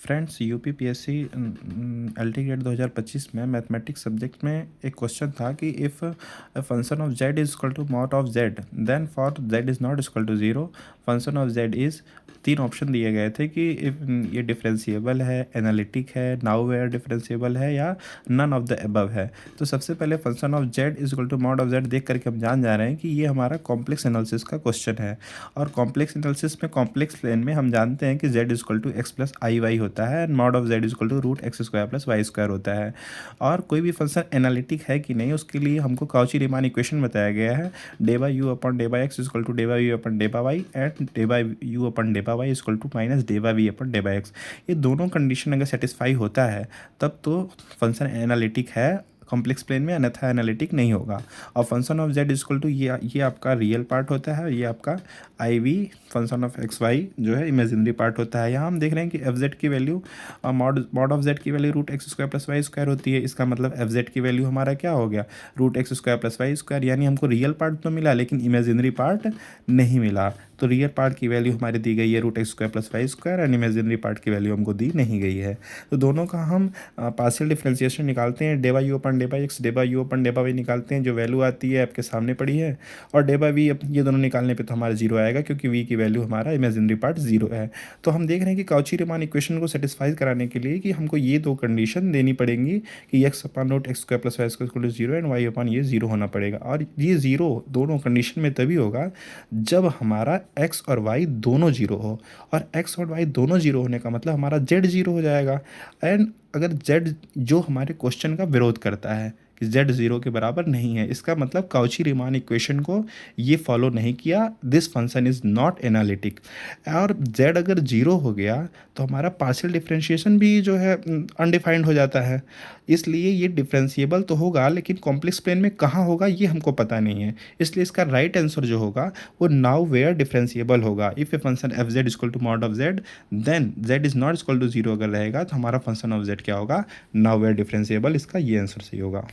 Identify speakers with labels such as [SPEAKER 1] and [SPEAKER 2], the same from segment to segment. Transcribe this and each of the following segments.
[SPEAKER 1] Friends UPPSC LT grade 2025 में mathematics subject में एक क्वेश्चन था कि if function of z is equal to mod of z then for z is not equal to zero function of z is. तीन option दिए गए थे कि इफ ये डिफरेंशिएबल है, एनालिटिक है, नाउवेयर डिफरेंशिएबल है या नन ऑफ द अबव है। तो सबसे पहले function of z is equal to mod of z देख करके हम जान जा रहे हैं कि ये हमारा कॉम्प्लेक्स एनालिसिस का क्वेश्चन है। और कॉम्प्लेक्स एनालिसिस में कॉम्प्लेक्स प्लेन में हम जानते हैं कि z is equal to x plus i y होता है and mod of z is equal to root x square plus Y square होता है। और कोई भी फंक्शन एनालिटिक है कि नहीं उसके लिए हमको काउची रीमान इक्वेशन बताया गया है, del by u upon del by x is equal to del by u upon del by y and del by u upon del by y is equal to minus del by v upon del by x. ये दोनों condition अगर satisfy होता है तब तो function analytic है complex plane में, अन्यथा एनालिटिक नहीं होगा। और function of z equal to ये आपका रियल पार्ट होता है, ये आपका I V function of X Y जो है इमेजिनरी पार्ट होता है। यहाँ हम देख रहे हैं कि एफ जेड की वैल्यू मॉड ऑफ जेड की value root x square plus Y square होती है। इसका मतलब एफ जेड की वैल्यू हमारा क्या हो गया, root x square plus Y square. यानी हमको रियल पार्ट तो मिला लेकिन इमेजिनरी पार्ट नहीं मिला। तो रियल पार्ट की वैल्यू हमारी दी गई है root x square plus Y square and imaginary part की वैल्यू हमको दी नहीं गई है। तो दोनों का हम पार्शियल डिफरेंशिएशन निकालते हैं, del by u upon del by x del by u upon del by y निकालते हैं, जो वैल्यू आती है आपके सामने पड़ी है। और डे बाई वी ये दोनों निकालने पे तो हमारा जीरो आएगा क्योंकि वी की वैल्यू हमारा इमेजिनरी पार्ट जीरो है। तो हम देख रहे हैं कि काउची रीमान इक्वेशन को सेटिस्फाई कराने के लिए कि हमको ये दो कंडीशन देनी पड़ेंगी कि X upon root x square plus Y square equal to zero and Y upon ये जीरो होना पड़ेगा। और ये जीरो दोनों कंडीशन में तभी होगा जब हमारा एक्स और वाई दोनों जीरो हो। और एक्स और वाई दोनों जीरो होने का मतलब हमारा जेड जीरो हो जाएगा। एंड अगर जेड जो हमारे क्वेश्चन का विरोध करता है कि z ज़ीरो के बराबर नहीं है, इसका मतलब काउची रीमान इक्वेशन को ये फॉलो नहीं किया, this function is not analytic. और z अगर जीरो हो गया तो हमारा पार्शियल डिफरेंशिएशन भी जो है अनडिफाइंड हो जाता है। इसलिए ये डिफरेंशिएबल तो होगा लेकिन कॉम्प्लेक्स प्लेन में कहाँ होगा ये हमको पता नहीं है। इसलिए इसका राइट आंसर जो होगा वो नाउ वेयर डिफरेंशिएबल होगा। If a function f z equal to mod of z then z is not equal to zero अगर रहेगा तो हमारा फंक्शन ऑफ जेड क्या होगा, नाउ वेयर डिफरेंशिएबल। इसका ये आंसर सही होगा।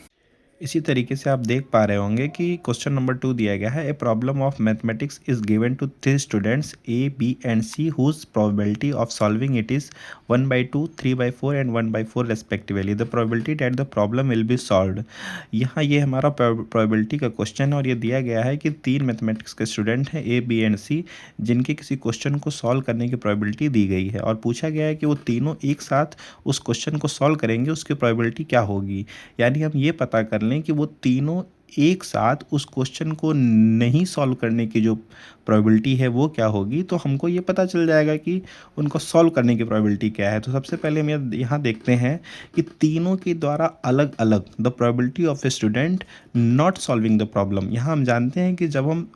[SPEAKER 1] इसी तरीके से आप देख पा रहे होंगे कि क्वेश्चन नंबर 2 दिया गया है, a problem of mathematics is given to three students A B and C whose probability of solving it is 1/2 3/4 and 1/4 respectively. The probability that the problem will be solved. यहाँ ये हमारा probability का question है और ये दिया गया है कि तीन मैथमेटिक्स के स्टूडेंट हैं ए बी एंड सी जिनके किसी क्वेश्चन को सॉल्व करने की प्रोबेबिलिटी दी गई है और पूछा गया है कि वो तीनों एक साथ उस क्वेश्चन को सॉल्व करेंगे, उसकी प्रोबेबिलिटी क्या होगी। यानी हम ये पता कर लें कि वो तीनों एक साथ उस क्वेश्चन को नहीं सॉल्व करने की जो प्रोबेबिलिटी है वो क्या होगी, तो हमको ये पता चल जाएगा कि उनको सॉल्व करने की प्रोबेबिलिटी क्या है। तो सबसे पहले हम यहाँ देखते हैं कि तीनों के द्वारा अलग अलग the probability of a student not solving the problem. यहाँ हम जानते हैं कि जब हम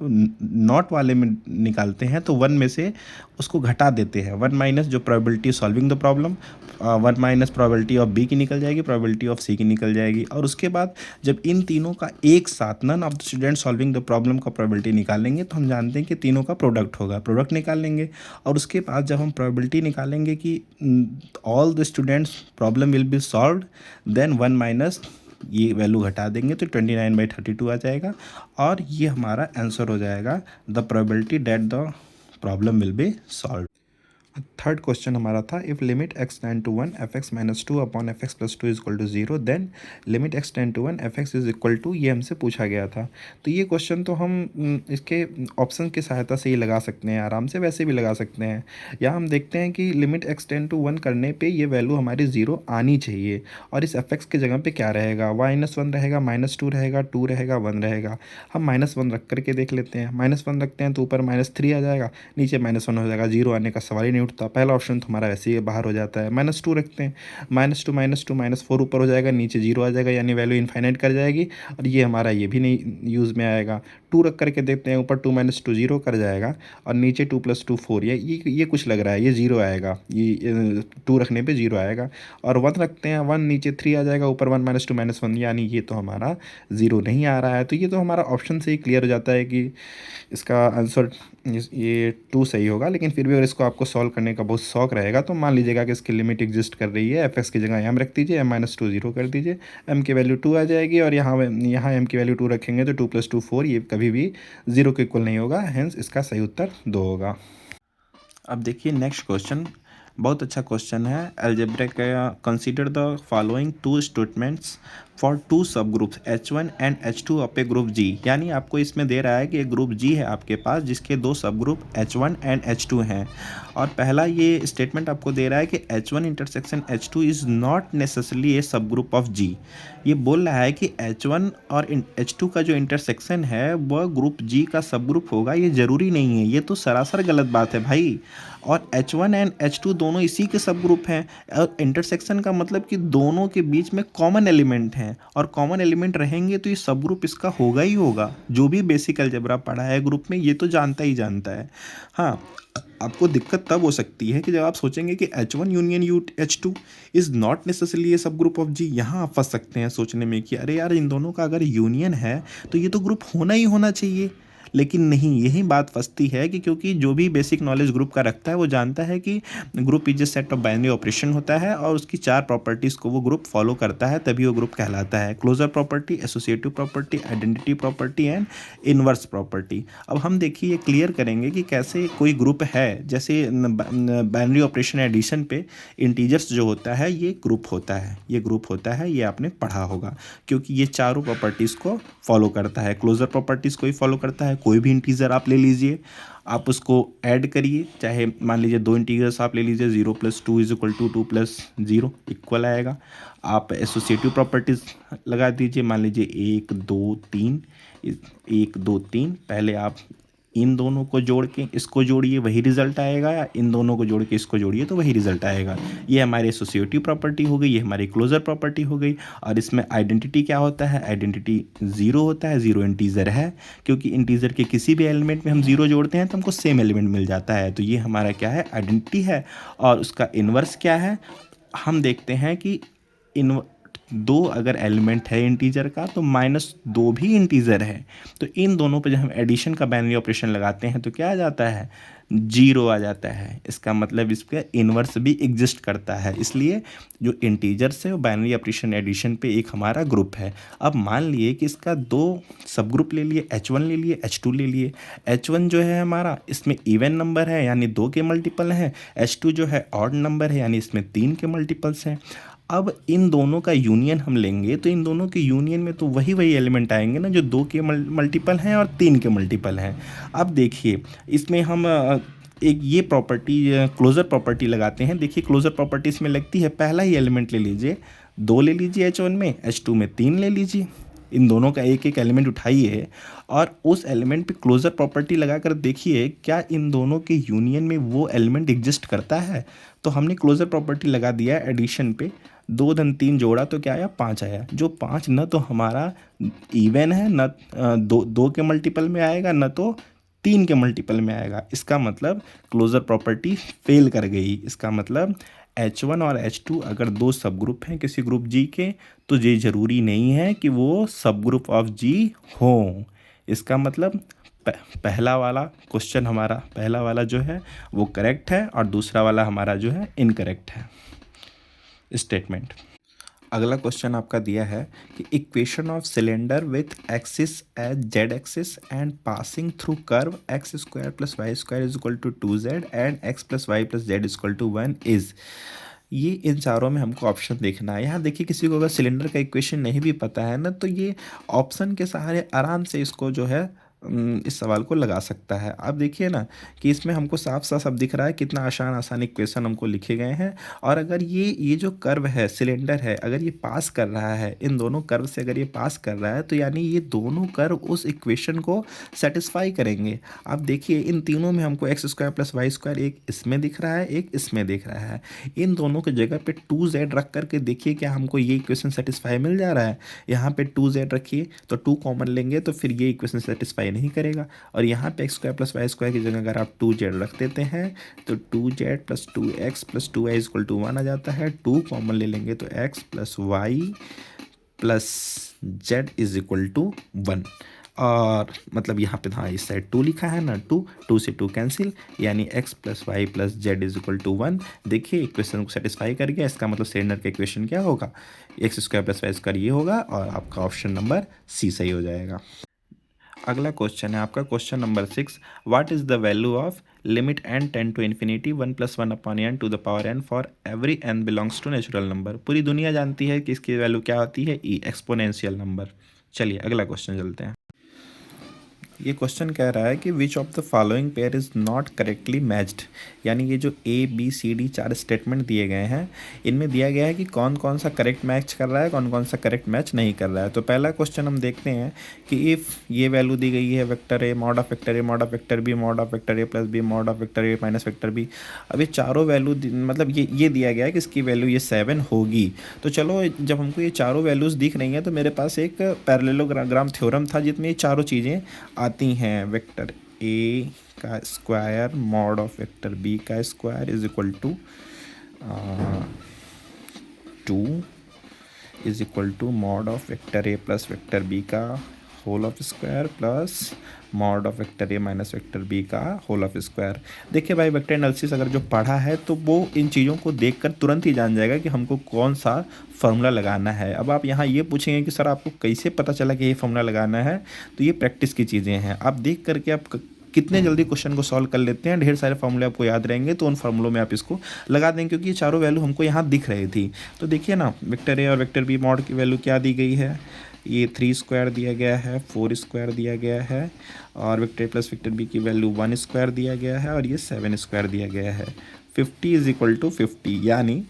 [SPEAKER 1] नॉट वाले में निकालते हैं तो वन में से उसको घटा देते हैं, वन माइनस जो probability solving the problem, one minus probability of B की निकल जाएगी, प्रोबेबिलिटी ऑफ सी की निकल जाएगी। और उसके बाद जब इन तीनों का एक साथ none of the student solving the problem का प्रोबेबिलिटी निकालेंगे तो हम जानते हैं कि तीनों का प्रोडक्ट होगा, प्रोडक्ट निकाल लेंगे। और उसके बाद जब हम प्रोबेबिलिटी निकालेंगे कि all the students problem will be solved then one minus ये वैल्यू घटा देंगे तो 29/32 आ जाएगा और ये हमारा आंसर हो जाएगा the probability that the problem will be solved. Third question हमारा था, if limit x tend to 1 f x minus two upon f x plus two is equal to zero then limit x tend to 1 f x is equal to, ये हमसे पूछा गया था। तो ये question तो हम इसके ऑप्शन की सहायता से ही लगा सकते हैं आराम से, वैसे भी लगा सकते हैं। यहाँ हम देखते हैं कि लिमिट एक्स टेंड टू 1 करने पे ये वैल्यू हमारी जीरो आनी चाहिए और इस एफ एक्स की जगह पे क्या रहेगा, -1 रहेगा, -2 रहेगा, 2 रहेगा, 1 रहेगा। हम -1 रख करके देख लेते हैं, -1 रखते हैं तो ऊपर -3 आ जाएगा, नीचे -1 हो जाएगा, जीरो आने का सवाल ही नहीं उठता। पहला ऑप्शन तो हमारा वैसे ही बाहर हो जाता है। -2 रखते हैं, -2 -4 ऊपर हो जाएगा, नीचे जीरो आ जाएगा यानी वैल्यू इनफाइनाइट कर जाएगी और ये हमारा ये भी नहीं यूज़ में आएगा। 2 रख करके देखते हैं, ऊपर 2 - 2 जीरो कर जाएगा और नीचे 2 + 2 4, ये कुछ लग रहा है, ये जीरो आएगा, ये 2 रखने पे जीरो आएगा। और 1 रखते हैं, 1 नीचे 3 आ जाएगा, ऊपर 1 - 2 - 1 यानी ये तो हमारा ज़ीरो नहीं आ रहा है। तो ये तो हमारा ऑप्शन से ही क्लियर हो जाता है कि इसका आंसर ये 2 सही होगा। लेकिन फिर भी अगर इसको आपको सॉल्व करने का बहुत शौक रहेगा तो मान लीजिएगा कि इसकी लिमिट एग्जिस्ट कर रही है, एफ एक्स की जगह एम रख दीजिए, m - 2 जीरो कर दीजिए, m की वैल्यू 2 आ जाएगी और यहाँ m की वैल्यू 2 रखेंगे तो 2 + 2 4, ये कभी भी जीरो के इक्वल नहीं होगा, हेंस इसका सही उत्तर 2 होगा। अब देखिए नेक्स्ट क्वेश्चन, बहुत अच्छा क्वेश्चन है। Algebraic consider the following two statements for two subgroups H1 and H2 of a group G। यानी आपको इसमें दे रहा है कि एक ग्रुप G है आपके पास जिसके दो सब ग्रुप H1 एंड H2 हैं, और पहला ये स्टेटमेंट आपको दे रहा है कि H1 intersection H2 is not necessarily a subgroup of G। ये बोल रहा है कि H1 और H2 का जो इंटरसेक्शन है वह ग्रुप G का सब ग्रुप होगा, ये ज़रूरी नहीं है, ये तो सरासर गलत बात है भाई। और H1 एंड H2 दोनों इसी के सब ग्रुप हैं, और इंटरसेक्शन का मतलब कि दोनों के बीच में कॉमन एलिमेंट हैं, और कॉमन एलिमेंट रहेंगे तो ये सब ग्रुप इसका होगा ही होगा। जो भी बेसिक अलजेब्रा पढ़ा है ग्रुप में ये तो जानता ही जानता है। हाँ, आपको दिक्कत तब हो सकती है कि जब आप सोचेंगे कि H1 union H2 is not necessarily a subgroup of G। यहाँ आप फंस सकते हैं सोचने में कि अरे यार इन दोनों का अगर यूनियन है तो ये तो ग्रुप होना ही होना चाहिए। लेकिन नहीं, यही बात फंसती है कि क्योंकि जो भी बेसिक नॉलेज ग्रुप का रखता है वो जानता है कि group is a set of binary operation होता है और उसकी 4 प्रॉपर्टीज़ को वो ग्रुप फॉलो करता है, तभी वो ग्रुप कहलाता है। Closure property, associative property, identity property and inverse property. अब हम देखिए ये क्लियर करेंगे कि कैसे कोई ग्रुप है। जैसे बाइनरी ऑपरेशन एडिशन पे इंटीजर्स जो होता है ये ग्रुप होता है, ये ग्रुप होता है, ये आपने पढ़ा होगा, क्योंकि ये चारों प्रॉपर्टीज़ को फॉलो करता है। क्लोजर प्रॉपर्टीज़ को ही फॉलो करता है। कोई भी इंटीजर आप ले लीजिए, आप उसको ऐड करिए, चाहे मान लीजिए 2 इंटीजर्स आप ले लीजिए, 0 + 2 = 2 + 0 इक्वल आएगा। आप एसोसिएटिव प्रॉपर्टीज़ लगा दीजिए, मान लीजिए 1 2 3, 1 2 3, पहले आप इन दोनों को जोड़ के इसको जोड़िए वही रिजल्ट आएगा, या इन दोनों को जोड़ के इसको जोड़िए तो वही रिजल्ट आएगा। ये हमारी एसोसिएटिव प्रॉपर्टी हो गई, ये हमारी क्लोजर प्रॉपर्टी हो गई। और इसमें आइडेंटिटी क्या होता है? आइडेंटिटी 0 होता है, 0 इंटीजर है, क्योंकि इंटीजर के किसी भी एलिमेंट में हम 0 जोड़ते हैं तो हमको सेम एलिमेंट मिल जाता है। तो ये हमारा क्या है? आइडेंटिटी है। और उसका इन्वर्स क्या है? हम देखते हैं कि इन 2 अगर एलिमेंट है इंटीजर का तो -2 भी इंटीजर है, तो इन दोनों पे जब हम एडिशन का बाइनरी ऑपरेशन लगाते हैं तो क्या आ जाता है? 0 आ जाता है। इसका मतलब इसका इन्वर्स भी एग्जिस्ट करता है। इसलिए जो इंटीजर्स है वो बाइनरी ऑपरेशन एडिशन पे एक हमारा ग्रुप है। अब मान लिए कि इसका 2 सब ग्रुप ले लिए, H1 ले लिए, H2 ले लिए। H1 जो है हमारा, इसमें इवन नंबर है यानी 2 के मल्टीपल हैं। H2 जो है ऑड नंबर है यानी इसमें 3 के मल्टीपल्स हैं। अब इन दोनों का यूनियन हम लेंगे तो इन दोनों के यूनियन में तो वही एलिमेंट आएंगे ना जो 2 के मल्टीपल हैं और 3 के मल्टीपल हैं। अब देखिए इसमें हम एक ये प्रॉपर्टी क्लोजर प्रॉपर्टी लगाते हैं। देखिए क्लोजर प्रॉपर्टी इसमें लगती है, पहला ही एलिमेंट ले लीजिए, 2 ले लीजिए H1 में, H2 में 3 ले लीजिए। इन दोनों का एक एक एलिमेंट उठाइए और उस एलिमेंट पे क्लोजर प्रॉपर्टी लगाकर देखिए क्या इन दोनों के यूनियन में वो एलिमेंट एग्जिस्ट करता है। तो हमने क्लोजर प्रॉपर्टी लगा दिया एडिशन पे, 2 धन 3 जोड़ा तो क्या आया? 5 आया। जो 5 न तो हमारा इवन है, न 2 के मल्टीपल में आएगा, न तो 3 के मल्टीपल में आएगा। इसका मतलब क्लोजर प्रॉपर्टी फेल कर गई। इसका मतलब H1 और H2 अगर 2 सब ग्रुप हैं किसी ग्रुप G के तो ये ज़रूरी नहीं है कि वो सब ग्रुप ऑफ G हों। इसका मतलब पहला वाला क्वेश्चन हमारा, पहला वाला जो है वो करेक्ट है और दूसरा वाला हमारा जो है इनकरेक्ट है स्टेटमेंट। अगला क्वेश्चन आपका दिया है कि equation of cylinder with axis as z axis and passing through curve x² + y² = 2z and x + y + z = 1 is. ये इन चारों में हमको ऑप्शन देखना है। यहाँ देखिए किसी को अगर सिलेंडर का इक्वेशन नहीं भी पता है ना तो ये ऑप्शन के सहारे आराम से इसको जो है इस सवाल को लगा सकता है। आप देखिए ना कि इसमें हमको साफ साफ सब दिख रहा है कितना आसान आसान इक्वेशन हमको लिखे गए हैं। और अगर ये जो कर्व है, सिलेंडर है, अगर ये पास कर रहा है, इन दोनों कर्व से अगर ये पास कर रहा है तो यानी ये दोनों कर्व उस इक्वेशन को सेटिस्फाई करेंगे। आप देखिए इन तीनों में हमको x² + y², एक इसमें दिख रहा है, एक इसमें दिख रहा है। इन दोनों की जगह पे 2z रख करके देखिए क्या हमको ये इक्वेशन सेटिस्फाई मिल जा रहा है। यहाँ पे 2z रखिए तो 2 कॉमन लेंगे तो फिर ये इक्वेशन सेटिस्फाई नहीं करेगा। और यहाँ पे x² + y² की जगह अगर आप 2z रख देते हैं तो 2z + 2x + 2y = 1 आ जाता है। 2 कॉमन ले लेंगे तो x + y + z = 1। और मतलब यहाँ पे हाँ इस साइड 2 लिखा है ना, 2 से 2 कैंसिल, यानी x + y + z = 1। देखिए इक्वेशन को सेटिस्फाई कर गया। इसका मतलब सिलेंडर का इक्वेशन क्या होगा? x² + y² ये होगा और आपका ऑप्शन नंबर सी सही हो जाएगा। अगला क्वेश्चन है आपका question number 6, what is the value of limit n tend to infinity 1 + 1 upon n to the power n for every n belongs to natural number. पूरी दुनिया जानती है कि इसकी वैल्यू क्या होती है, ई, एक्सपोनेंशियल नंबर। चलिए अगला क्वेश्चन चलते हैं। ये क्वेश्चन कह रहा है कि which of the following pair is not correctly matched, यानी ये जो A B C D 4 statement दिए गए हैं, इनमें दिया गया है कि कौन कौन सा करेक्ट मैच कर रहा है, कौन कौन सा करेक्ट मैच नहीं कर रहा है। तो पहला क्वेश्चन हम देखते हैं कि इफ़ ये वैल्यू दी गई है vector a mod of vector a mod of vector B mod of vector A plus b mod of vector A minus vector b. अब ये चारों वैल्यू मतलब ये दिया गया है कि इसकी वैल्यू ये 7 होगी। तो चलो जब हमको ये चारों वैल्यूज़ दिख रही हैं तो मेरे पास एक पैरेललोग्राम थ्योरम था जिसमें ये चारों चीज़ें आती हैं। वेक्टर ए का square mod of vector B का square is equal to 2 is equal to mod of vector A plus vector B का whole of square plus mod of vector A minus vector B का whole of square. देखिए भाई, vector analysis अगर जो पढ़ा है तो वो इन चीज़ों को देखकर तुरंत ही जान जाएगा कि हमको कौन सा फार्मूला लगाना है। अब आप यहाँ ये पूछेंगे कि सर आपको कैसे पता चला कि ये फार्मूला लगाना है, तो ये प्रैक्टिस की चीज़ें हैं। आप देख करके आप कितने जल्दी क्वेश्चन को सॉल्व कर लेते हैं, ढेर सारे फार्मूले आपको याद रहेंगे तो उन फार्मूलों में आप इसको लगा देंगे, क्योंकि ये चारों वैल्यू हमको यहाँ दिख रही थी। तो देखिए ना, वेक्टर ए और वेक्टर बी मॉड की वैल्यू क्या दी गई है, ये 3 स्क्वायर दिया गया है, 4 स्क्वायर दिया गया है, और वेक्टर ए प्लस वेक्टर बी की वैल्यू 1 स्क्वायर दिया गया है, और ये 7 स्क्वायर दिया गया है। 50 इज इक्वल टू 50, यानी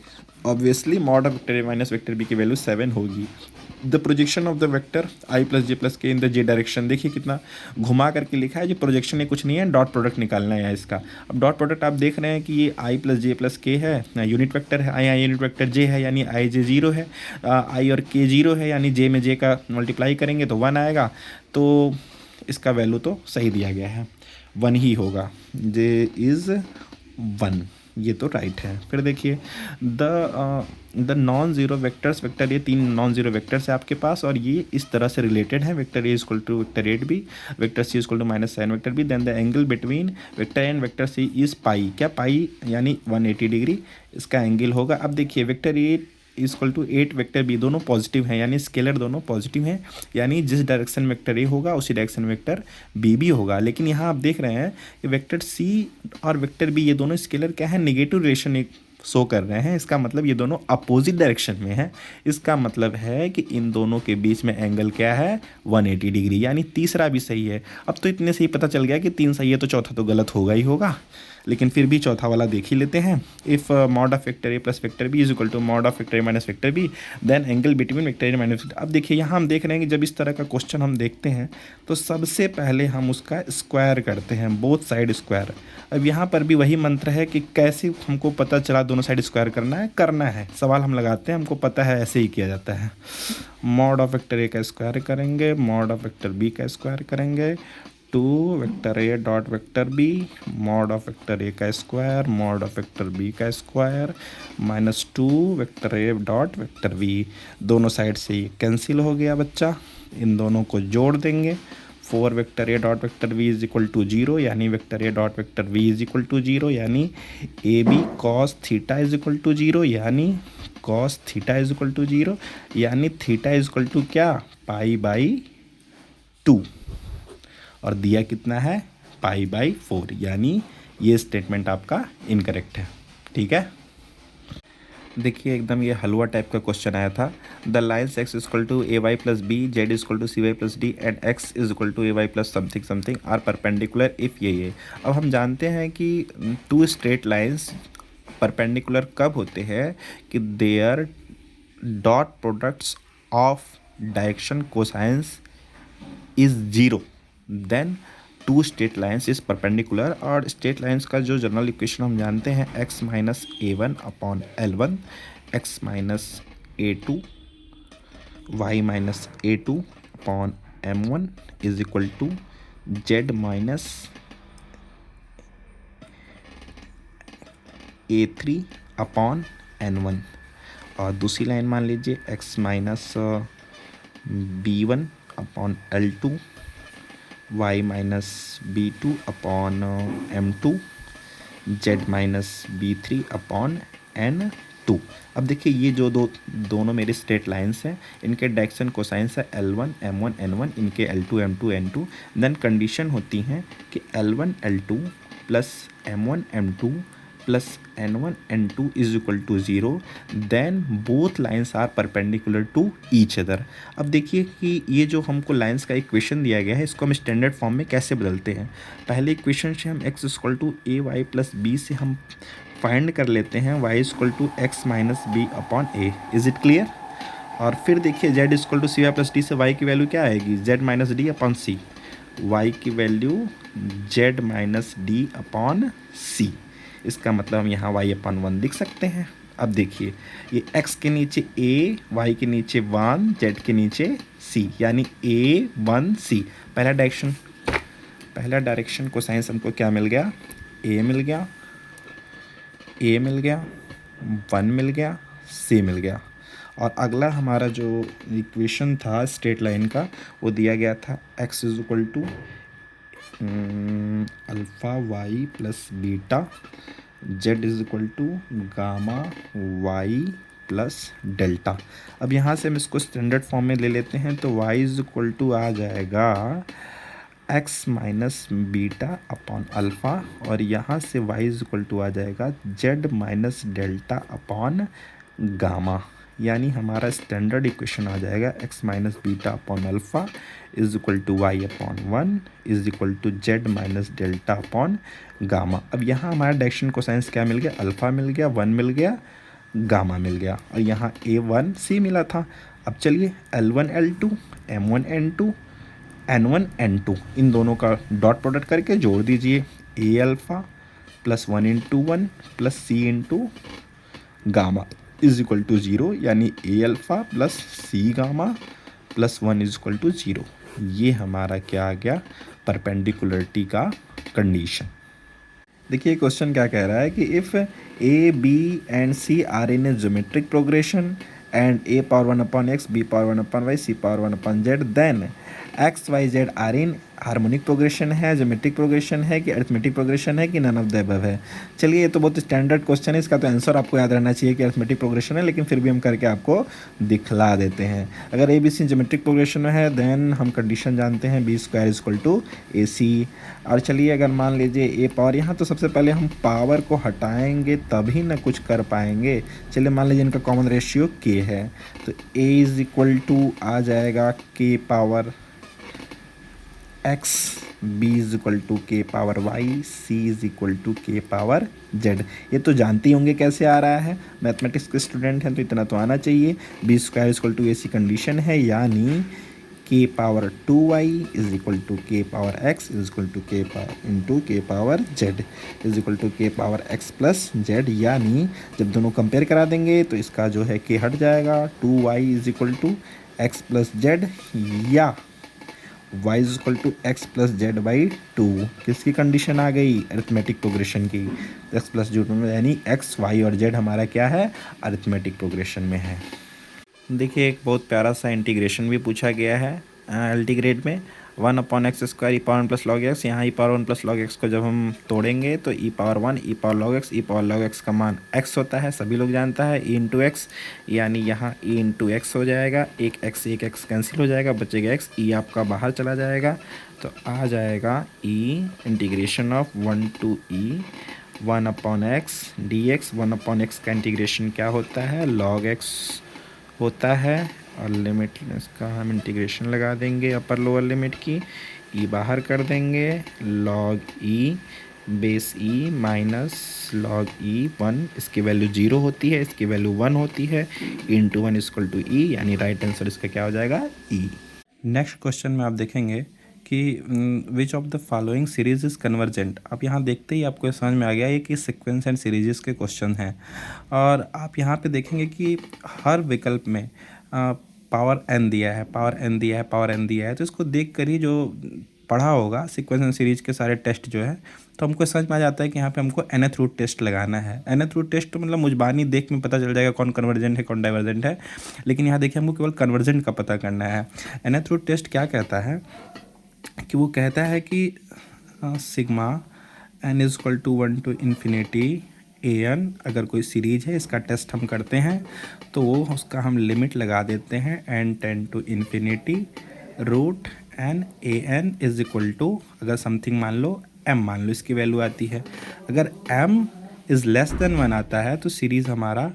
[SPEAKER 1] obviously mod of vector A minus vector b की वैल्यू 7 होगी। The projection of the vector i plus j plus k in the J direction, देखिए कितना घुमा करके लिखा है। जो प्रोजेक्शन है कुछ नहीं है, डॉट प्रोडक्ट निकालना है इसका। अब डॉट प्रोडक्ट आप देख रहे हैं कि ये आई प्लस जे प्लस के है, यूनिट वेक्टर है, आई यूनिट वेक्टर जे है यानी आई जे 0 है, आई और के 0 है यानी जे में जे का मल्टीप्लाई करेंगे तो 1 आएगा। तो इसका वैल्यू तो सही दिया गया है, 1 ही होगा, जे इज़ 1, ये तो राइट है। फिर देखिए the non zero vectors, vector ये 3 नॉन ज़ीरो वेक्टर्स है आपके पास और ये इस तरह से रिलेटेड है। Vector a equal to vector 8b, vector c equal to -sin vector b, then the angle between vector A and vector c is pi. क्या पाई, यानी 180 डिग्री इसका एंगल होगा। अब देखिए vector a equal to 8 vector B दोनों positive हैं, यानी scalar दोनों पॉजिटिव हैं, यानी जिस डायरेक्शन में वेक्टर ए होगा उसी डायरेक्शन में वेक्टर बी भी होगा। लेकिन यहाँ आप देख रहे हैं कि वेक्टर सी और वेक्टर बी ये दोनों स्केलर क्या है, नेगेटिव रिलेशन शो कर रहे हैं। इसका मतलब ये दोनों अपोजिट डायरेक्शन में है। इसका मतलब है कि इन दोनों के बीच में एंगल क्या है, 180 डिग्री, यानी तीसरा भी सही है। अब तो इतने से ही पता चल गया कि 3 सही है तो चौथा तो गलत होगा ही होगा, लेकिन फिर भी चौथा वाला देख ही लेते हैं। If mod of vector A plus vector b is equal to mod of vector A minus vector b, then angle between vector A minus. अब देखिए यहाँ हम देख रहे हैं कि जब इस तरह का क्वेश्चन हम देखते हैं तो सबसे पहले हम उसका स्क्वायर करते हैं, बोथ साइड स्क्वायर। अब यहाँ पर भी वही मंत्र है कि कैसे हमको पता चला दोनों साइड स्क्वायर करना है, सवाल हम लगाते हैं, हमको पता है ऐसे ही किया जाता है। मॉड ऑफ वेक्टर ए का स्क्वायर करेंगे, मॉड ऑफ वेक्टर बी का स्क्वायर करेंगे, 2 vector A dot vector B, mod of vector A का square mod of vector B का स्क्वायर, -2 वेक्टर ए डॉट वेक्टर बी। दोनों साइड से ये कैंसिल हो गया बच्चा, इन दोनों को जोड़ देंगे। 4 vector A dot vector v is equal to 0, यानी vector A dot vector v is equal to 0, यानी a b cos theta is equal to 0, यानी cos theta is equal to 0, यानी थीटा इज इक्वल टू क्या, π/2, और दिया कितना है, π/4, यानी ये स्टेटमेंट आपका इनकरेक्ट है। ठीक है, देखिए एकदम ये हलवा टाइप का क्वेश्चन आया था। The lines x equal to A Y plus b, z equal to C Y plus d and x is equal to A Y plus something something are perpendicular if ये। अब हम जानते हैं कि 2 straight lines perpendicular कब होते हैं कि their dot products of direction cosines is 0, then 2 straight lines is perpendicular. और स्ट्रेट लाइन्स का जो जनरल इक्वेशन हम जानते हैं, x minus a1 upon L1, x minus a2, y minus a2 upon m1 is equal to z minus a3 upon n1। और दूसरी line मान लीजिए x minus b1 upon L2, y minus b2 upon m2, z minus b3 upon n3। 2। अब देखिए ये जो दोनों मेरे स्ट्रेट लाइंस हैं, इनके डायरेक्शन कोसाइंस है L1 M1 N1, इनके L2 M2 N2। Then condition होती हैं कि L1 L2 plus M1 M2 plus N1 N2 is equal to 0, then both lines are perpendicular to each other. अब देखिए कि ये जो हमको लाइन्स का इक्वेशन दिया गया है, इसको हम स्टैंडर्ड फॉर्म में कैसे बदलते हैं। पहले इक्वेशन से हम x equal to A Y plus B से हम फाइंड कर लेते हैं y equal to X minus B upon A. Is it clear. और फिर देखिए z equal to C Y plus D से y की वैल्यू क्या आएगी, z minus D upon C. y की value z minus D upon C. इसका मतलब हम यहाँ y अपॉन 1 लिख सकते हैं। अब देखिए ये x के नीचे a, y के नीचे 1, z के नीचे c, यानी a 1 c। पहला डायरेक्शन को साइंस हमको क्या मिल गया, a मिल गया, 1 मिल गया, c मिल गया। और अगला हमारा जो इक्वेशन था स्ट्रेट लाइन का, वो दिया गया था x is equal to alpha y plus beta, z is equal to gamma y plus delta. अब यहाँ से हम इसको स्टैंडर्ड फॉर्म में ले लेते हैं, तो y इज इक्वल टू आ जाएगा x minus beta upon alpha, और यहाँ से y इज इक्वल टू आ जाएगा z minus delta upon gamma. यानी हमारा स्टैंडर्ड इक्वेशन आ जाएगा x minus beta upon alpha is equal to y upon 1 is equal to z minus delta upon gamma. अब यहाँ हमारा डायरेक्शन कोसाइंस क्या मिल गया, अल्फ़ा मिल गया, 1 मिल गया, गामा मिल गया, और यहाँ a1 c मिला था। अब चलिए L1 L2 M1 N2 N1 N2 इन दोनों का डॉट प्रोडक्ट करके जोड़ दीजिए, a alpha plus 1 into 1 plus c into gamma is equal to 0, यानी a alpha plus c gamma plus 1 is equal to 0। ये हमारा क्या आ गया, परपेंडिकुलरिटी का कंडीशन। देखिए क्वेश्चन क्या कह रहा है कि if a b and c are in a geometric progression and a power 1 upon x, b power 1 upon y, c power 1 upon z, then x y z are in harmonic progression है, geometric progression है कि arithmetic progression है कि none of the above है। चलिए ये तो बहुत स्टैंडर्ड क्वेश्चन है, इसका तो आंसर आपको याद रहना चाहिए कि अरिथमेटिक प्रोग्रेशन है, लेकिन फिर भी हम करके आपको दिखला देते हैं। अगर A B C geometric progression में है, देन हम कंडीशन जानते हैं B square is equal to A C. और चलिए अगर मान लीजिए ए पावर, यहाँ तो सबसे पहले हम पावर को हटाएंगे तभी ना कुछ कर पाएंगे। चलिए मान लीजिए इनका कॉमन रेशियो के है, तो ए इज इक्वल टू आ जाएगा K power x, b is equal to K power y, c is equal to K power z। ये तो जानते ही होंगे कैसे आ रहा है, मैथमेटिक्स के स्टूडेंट हैं तो इतना तो आना चाहिए। B square is equal to A C condition है, यानी K power 2y is equal to K power x is equal to K power into K power z is equal to K power x plus z। यानी जब दोनों compare करा देंगे तो इसका जो है के हट जाएगा, 2y is equal to x plus z, या y is equal to x plus z by 2। किसकी कंडीशन आ गई, अरिथमेटिक प्रोग्रेशन की। x प्लस जेड में, यानी x y और z हमारा क्या है, अरिथमेटिक प्रोग्रेशन में है। देखिए एक बहुत प्यारा सा इंटीग्रेशन भी पूछा गया है एलटी ग्रेड में, 1 अपॉन एक्स स्क्वायर ई पावर 1 प्लस लॉग एक्स। यहाँ ई पावर 1 प्लस लॉग एक्स को जब हम तोड़ेंगे तो ई पावर 1 ई पावर लॉग एक्स का मान x होता है, सभी लोग जानता है, ई इंटू एक्स, यानी यहाँ ई इंटू एक्स हो जाएगा, एक x कैंसिल हो जाएगा, बचेगा x, ई आपका बाहर चला जाएगा, तो आ जाएगा E integration of 1 to E 1 upon X D X. 1 upon X का इंटीग्रेशन क्या होता है, लॉग एक्स होता है, और लिमिट इसका हम इंटीग्रेशन लगा देंगे अपर लोअर लिमिट की, ई बाहर कर देंगे, लॉग ई बेस ई माइनस लॉग ई 1, इसकी वैल्यू 0 होती है, इसकी वैल्यू 1 होती है, इंटू 1 इक्वल टू ई, यानी राइट आंसर इसका क्या हो जाएगा, ई। नेक्स्ट क्वेश्चन में आप देखेंगे कि which of the following series is convergent. आप यहाँ देखते ही आपको समझ में आ गया है कि सीक्वेंस एंड सीरीज के क्वेश्चन हैं, और आप यहाँ पे देखेंगे कि हर विकल्प में पावर n दिया है, तो इसको देख कर ही जो पढ़ा होगा सीक्वेंस एंड सीरीज के सारे टेस्ट जो है, तो हमको समझ में आ जाता है कि यहाँ पे हमको nth रूट टेस्ट लगाना है। nth रूट टेस्ट तो मतलब मुजबानी देख में पता चल जाएगा कौन कन्वर्जेंट है कौन डाइवर्जेंट है, लेकिन यहाँ देखिए हमको केवल कन्वर्जेंट का पता करना है। nth रूट टेस्ट क्या कहता है कि वो कहता है कि sigma n is equal to 1 to infinity a n अगर कोई सीरीज है, इसका टेस्ट हम करते हैं तो वो उसका हम लिमिट लगा देते हैं n tend to infinity root n a n is equal to, अगर समथिंग मान लो एम मान लो इसकी वैल्यू आती है, अगर m is less than one आता है तो सीरीज़ हमारा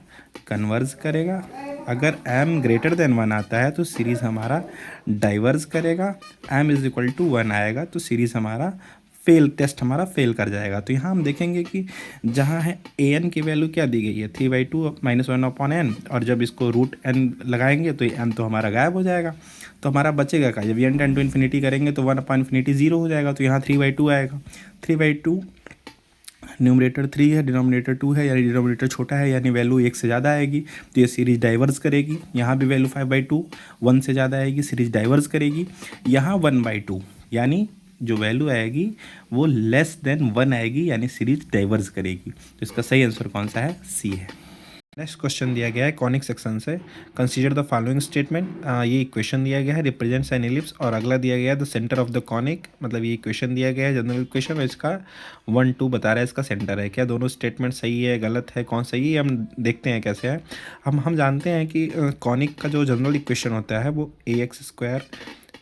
[SPEAKER 1] कन्वर्ज करेगा, अगर m ग्रेटर देन वन आता है तो सीरीज़ हमारा डाइवर्ज करेगा, m is equal to one आएगा तो सीरीज़ हमारा टेस्ट हमारा फेल कर जाएगा। तो यहाँ हम देखेंगे कि जहाँ है ए एन की वैल्यू क्या दी गई है 3/2 माइनस वन अपॉन एन, और जब इसको रूट एन लगाएंगे तो एम तो हमारा गायब हो जाएगा, तो हमारा बचेगा का, जब एन टेन टू इन्फिनिटी करेंगे तो वन अपॉन इन्फिनिटी 0 हो जाएगा, तो यहाँ 3/2 आएगा। 3/2 न्यूमरेटर 3 है, डिनोमिनेटर 2 है, यानी डिनोमिनेटर छोटा है, यानी वैल्यू 1 से ज़्यादा आएगी तो ये सीरीज डाइवर्स करेगी। यहाँ भी वैल्यू 5/2 1 से ज़्यादा आएगी, सीरीज डाइवर्स करेगी। यहाँ 1/2 यानी जो वैल्यू आएगी वो लेस देन 1 आएगी, यानी सीरीज डाइवर्स करेगी। तो इसका सही आंसर कौन सा है? सी है। नेक्स्ट क्वेश्चन दिया गया है कॉनिक सेक्शन से, कंसीडर द फॉलोइंग स्टेटमेंट। ये इक्वेशन दिया गया है, रिप्रेजेंट्स एन एलिप्स, और अगला दिया गया है the centre of the conic, मतलब ये इक्वेशन दिया गया है जनरल इक्वेशन, और इसका 1 2 बता रहा है इसका सेंटर है। क्या दोनों स्टेटमेंट सही है, गलत है, कौन सही है, हम देखते हैं कैसे है। हम जानते हैं कि कॉनिक का जो जनरल इक्वेशन होता है वो ax²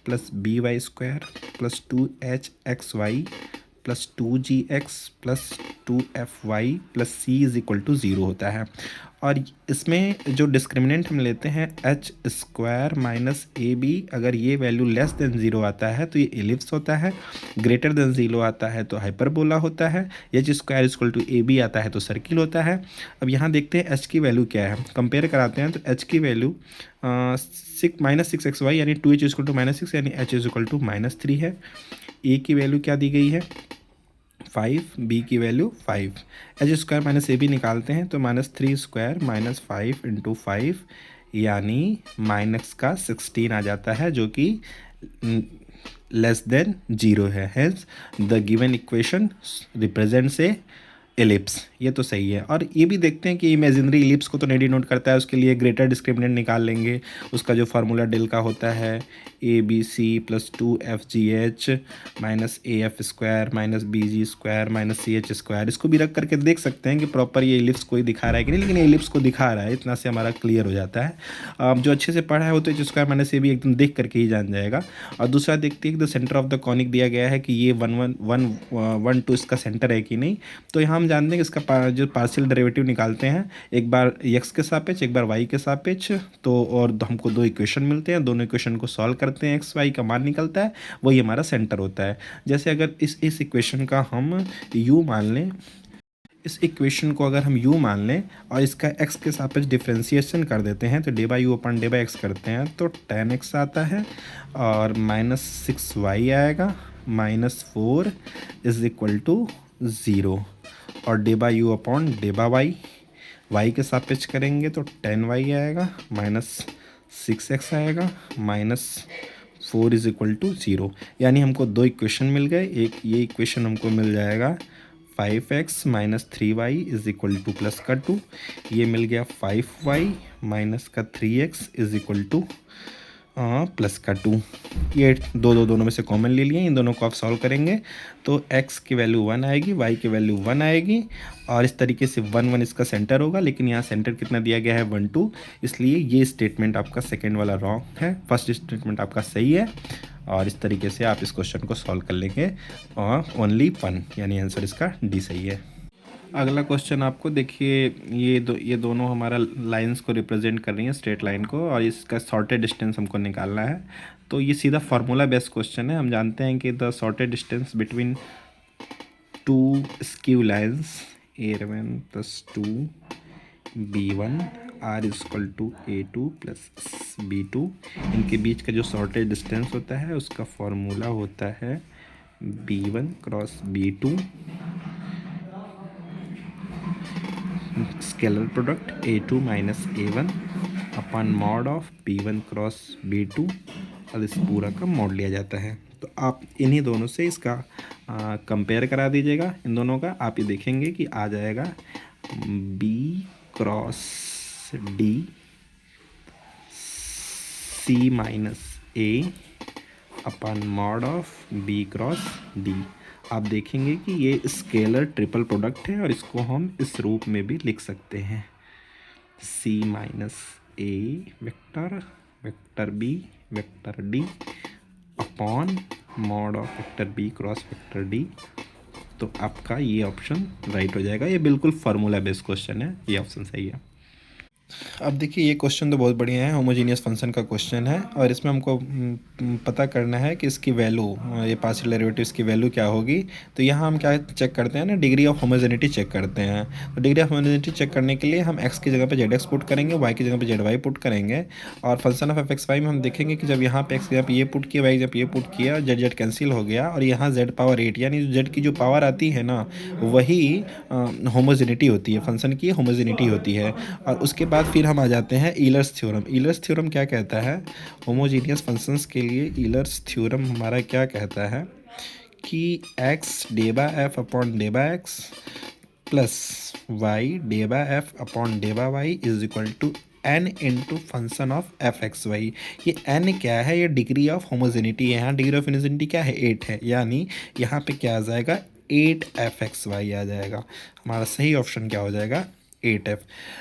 [SPEAKER 1] plus by² plus 2hxy plus 2gx plus 2fy plus c is equal to 0 होता है। और इसमें जो डिस्क्रिमिनेंट हम लेते हैं h² माइनस ए बी, अगर ये वैल्यू लेस देन 0 आता है तो ये एलिप्स होता है, ग्रेटर देन 0 आता है तो हाइपरबोला होता है, h² equal to A B आता है तो सर्किल होता है। अब यहाँ देखते हैं h की वैल्यू क्या है, कंपेयर कराते हैं। तो h की वैल्यू -6xy यानी 2h इक्वल टू -6 यानी h इज इक्वल टू -3 है। a की वैल्यू क्या दी गई है 5, बी की value 5, h² minus A B निकालते हैं तो -3² माइनस 5 इंटू 5 यानी माइनस का 16 आ जाता है, जो कि लेस देन 0 है। Hence the given equation represents A ellipse, ये तो सही है। और ये भी देखते हैं कि इमेजिनरी एलिप्स को तो नहीं डिनोट करता है, उसके लिए ग्रेटर डिस्क्रिमिनेंट निकाल लेंगे। उसका जो फार्मूला डेल का होता है ABC plus 2FGH minus AF² minus BG² minus CH², इसको भी रख करके देख सकते हैं कि प्रॉपर ये एलिप्स कोई दिखा रहा है कि नहीं, लेकिन एलिप्स को दिखा रहा है, इतना से हमारा क्लियर हो जाता है। जो अच्छे से पढ़ा है वो तो h² माइनस AB एकदम देख करके ही जान जाएगा। और दूसरा देखते हैं कि the centre of the conic दिया गया है कि ये 1 2 इसका सेंटर है कि नहीं। तो यहाँ हम जानते हैं कि इसका जो पार्शियल डेरिवेटिव निकालते हैं, एक बार x के सापेक्ष एक बार y के सापेक्ष, तो और हमको दो इक्वेशन मिलते हैं, दोनों इक्वेशन को सॉल्व करते हैं, x y का मान निकलता है, वही हमारा सेंटर होता है। जैसे अगर इस इक्वेशन का हम u मान लें, इस इक्वेशन को अगर हम u मान लें और इसका x के सापेक्ष डिफ्रेंशिएशन कर देते हैं तो d/u अपन d/x करते हैं तो tan x आता है और -6y आएगा, -4 इज इक्वल टू 0, और d/u अपॉन d/y, y के सापेक्ष करेंगे तो 10y आएगा, -6x आएगा, -4 इज इक्वल टू 0। यानी हमको दो इक्वेशन मिल गए, एक ये इक्वेशन हमको मिल जाएगा 5x minus 3y is equal two plus का 2, ये मिल गया 5y माइनस का 3x is equal two plus का 2। ये दोनों में से कॉमन ले लिए, इन दोनों को आप सॉल्व करेंगे तो x की वैल्यू 1 आएगी, y की वैल्यू 1 आएगी, और इस तरीके से 1 1 इसका सेंटर होगा, लेकिन यहाँ सेंटर कितना दिया गया है 1 2, इसलिए ये स्टेटमेंट आपका सेकेंड वाला रॉन्ग है, फर्स्ट स्टेटमेंट आपका सही है। और इस तरीके से आप इस क्वेश्चन को सॉल्व कर लेंगे, और ओनली 1 यानी आंसर इसका डी सही है। अगला क्वेश्चन आपको देखिए, ये दोनों हमारा लाइंस को रिप्रेजेंट कर रही हैं, स्ट्रेट लाइन को, और इसका शॉर्टेड डिस्टेंस हमको निकालना है। तो ये सीधा फार्मूला बेस्ड क्वेश्चन है। हम जानते हैं कि the shortest distance between two skew lines A1 plus 2 B1 R equal to A2 plus B2, इनके बीच का जो शॉर्टेड डिस्टेंस होता है उसका फॉर्मूला होता है B1 cross B2 scalar product A2 minus A1 upon mod of B1 cross B2, और इस पूरा का मॉड लिया जाता है। तो आप इन्हीं दोनों से इसका कंपेयर करा दीजिएगा, इन दोनों का आप ये देखेंगे कि आ जाएगा B cross D C minus A upon mod of B cross D। आप देखेंगे कि ये स्केलर ट्रिपल प्रोडक्ट है और इसको हम इस रूप में भी लिख सकते हैं, C minus A vector vector B vector D upon mod of vector B cross vector D. तो आपका ये ऑप्शन राइट हो जाएगा। ये बिल्कुल फार्मूला बेस्ड क्वेश्चन है, ये ऑप्शन सही है। अब देखिए ये क्वेश्चन तो बहुत बढ़िया है, होमोजीनियस फंक्शन का क्वेश्चन है और इसमें हमको पता करना है कि इसकी वैल्यू, ये पार्शियल डेरिवेटिव्स की वैल्यू क्या होगी। तो यहाँ हम क्या चेक करते हैं ना, डिग्री ऑफ होमोजेनिटी चेक करते हैं। तो डिग्री ऑफ होमोजेनिटी चेक करने के लिए हम एक्स की जगह पे जेड एक्स पुट करेंगे, वाई की जगह पे जेड वाई पुट करेंगे और function of F X Y में हम देखेंगे कि जब यहाँ पे एक्स की जगह पे ये पुट किया, वाई की जगह पे ये पुट किया, जेड जेड कैंसिल हो गया और यहाँ जेड पावर 8 यानी जेड की जो पावर आती है ना वही होमोजेनिटी होती है, फंक्शन की होमोजेनिटी होती है। और उसके बाद फिर हम आ जाते हैं ईलर्स थ्योरम। ईलर्स थ्योरम क्या कहता है, होमोजीनियस फंक्शंस के लिए ईलर्स थ्योरम हमारा क्या कहता है कि X del by F upon del by X plus Y del by F upon del by Y is equal to n into function of F X Y. ये n क्या है, ये डिग्री ऑफ होमोजेनिटी है। यहाँ degree of homogeneity क्या है, 8 है, यानी यहाँ पे क्या आ जाएगा 8 एफ एक्स वाई आ जाएगा। हमारा सही ऑप्शन क्या हो जाएगा 8F।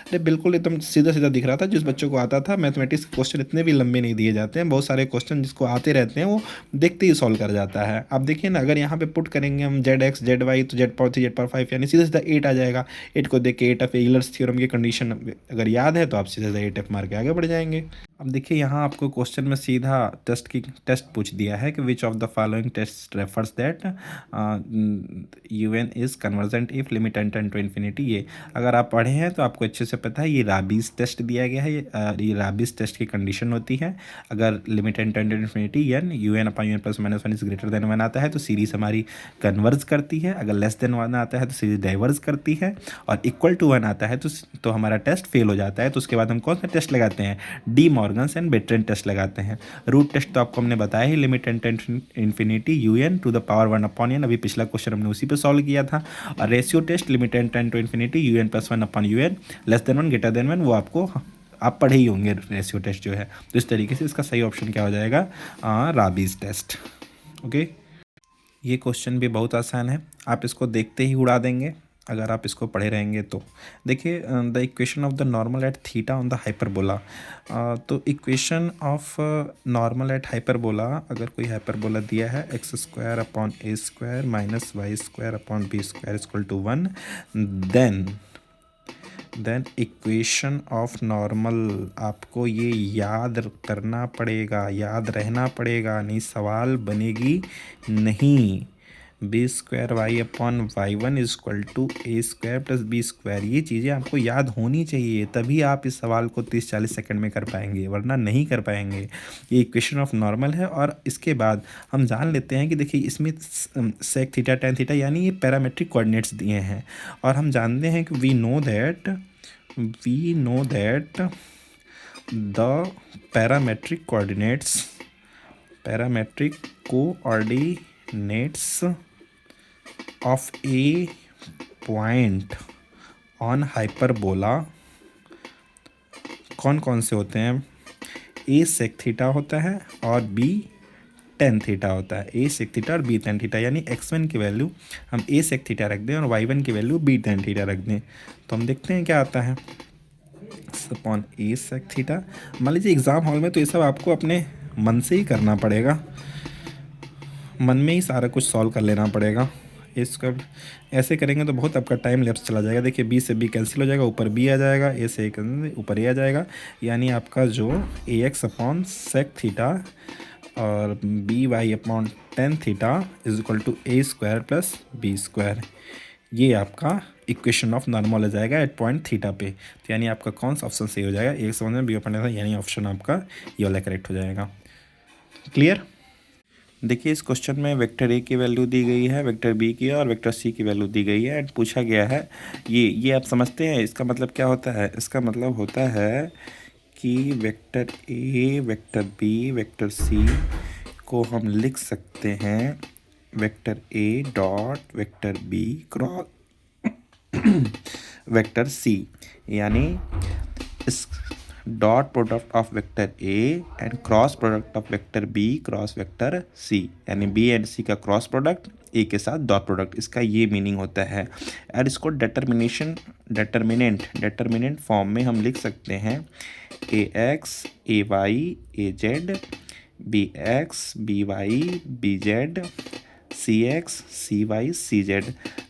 [SPEAKER 1] अरे बिल्कुल एकदम सीधा सीधा दिख रहा था। जिस बच्चों को आता था, मैथमेटिक्स के क्वेश्चन इतने भी लंबे नहीं दिए जाते हैं, बहुत सारे क्वेश्चन जिसको आते रहते हैं वो देखते ही सॉल्व कर जाता है। आप देखिए ना, अगर यहाँ पे पुट करेंगे हम जेड एक्स जेड वाई तो जेड पावर 3 जेड पावर 5 यानी सीधा सीधा 8 आ जाएगा। 8 को देख के 8F ईलर्स थ्योरम की कंडीशन अगर याद है तो आप सीधा सीधा 8F मार के आगे बढ़ जाएंगे। अब देखिए यहाँ आपको क्वेश्चन में सीधा टेस्ट पूछ दिया है कि which of the following test refers that UN is convergent if limit tend to infinity. ये अगर आप पढ़े हैं तो आपको अच्छे से पता है, ये राबीज टेस्ट दिया गया है। ये राबीज टेस्ट की कंडीशन होती है, अगर limit tend to infinity UN upon UN plus minus 1 is greater than 1 आता है तो सीरीज हमारी कन्वर्ज करती है, अगर लेस देन 1 आता है तो सीरीज डाइवर्ज करती है और इक्वल टू 1 आता है तो हमारा टेस्ट फेल हो जाता है। तो उसके बाद हम कौन सा टेस्ट लगाते हैं, डी मॉर्गन्स एंड बेट्रेन टेस्ट लगाते हैं। रूट टेस्ट तो आपको हमने बताया ही, limit tend to infinity UN to the power 1 upon n, अभी पिछला क्वेश्चन हमने उसी पे सॉल्व किया था। और ratio test limit tend to infinity UN plus 1 upon UN less than 1 greater than 1, वो आपको आप पढ़े ही होंगे रेशियो टेस्ट जो है। तो इस तरीके से इसका सही ऑप्शन क्या हो जाएगा, राबीज टेस्ट। ओके, ये क्वेश्चन भी बहुत आसान है, आप इसको देखते ही उड़ा देंगे अगर आप इसको पढ़े रहेंगे तो। देखिए the equation of the normal at theta on the hyperbola. तो equation of normal at hyperbola, अगर कोई हाइपरबोला दिया है X square upon A square minus Y square upon B square equal to 1, then equation of normal आपको ये याद करना पड़ेगा, याद रहना पड़ेगा, नहीं सवाल बनेगी नहीं। B square Y upon Y one is equal to A square plus B square, ये चीज़ें आपको याद होनी चाहिए, तभी आप इस सवाल को 30-40 सेकंड में कर पाएंगे, वरना नहीं कर पाएंगे। ये इक्वेशन ऑफ नॉर्मल है और इसके बाद हम जान लेते हैं कि देखिए इसमें सेक थीटा टेन थीटा यानी ये पैरामेट्रिक कोऑर्डिनेट्स दिए हैं और हम जानते हैं कि we know that the parametric coordinates of a point on hyperbola कौन कौन से होते हैं, a sec थीटा होता है और b tan थीटा होता है। a sec थीटा और b tan थीटा, यानी x1 की वैल्यू हम a sec थीटा रख दें और y1 की वैल्यू b tan थीटा रख दें तो हम देखते हैं क्या आता है, अपॉन a sec थीटा। मान लीजिए एग्ज़ाम हॉल में तो ये सब आपको अपने मन से ही करना पड़ेगा, मन में ही सारा कुछ सॉल्व कर लेना पड़ेगा। इसका ऐसे करेंगे तो बहुत आपका टाइम लैप्स चला जाएगा। देखिए बी से बी कैंसिल हो जाएगा, ऊपर बी आ जाएगा, ए से ऊपर ए आ जाएगा, यानी आपका जो A X upon sec theta और B Y upon tan theta is equal to A square plus B square, ये आपका इक्वेशन ऑफ नॉर्मल हो जाएगा एट पॉइंट थीटा पे। तो यानी आपका कौन सा ऑप्शन सही हो जाएगा, ए समझ में बी अपॉन, यानी ऑप्शन आपका ये वाला करेक्ट हो जाएगा। क्लियर। देखिए इस क्वेश्चन में वेक्टर ए की वैल्यू दी गई है, वेक्टर बी की और वेक्टर सी की वैल्यू दी गई है एंड पूछा गया है ये आप समझते हैं इसका मतलब क्या होता है। इसका मतलब होता है कि vector A vector B vector C को हम लिख सकते हैं वेक्टर ए dot vector B cross vector C, यानी इस dot product of vector A and cross product of vector B cross vector C, यानी बी एंड सी का क्रॉस प्रोडक्ट ए के साथ डॉट प्रोडक्ट, इसका ये मीनिंग होता है। और इसको डेटर्मिनेंट फॉर्म में हम लिख सकते हैं A X A Y A Z, B X B Y B Z, C X C Y C Z.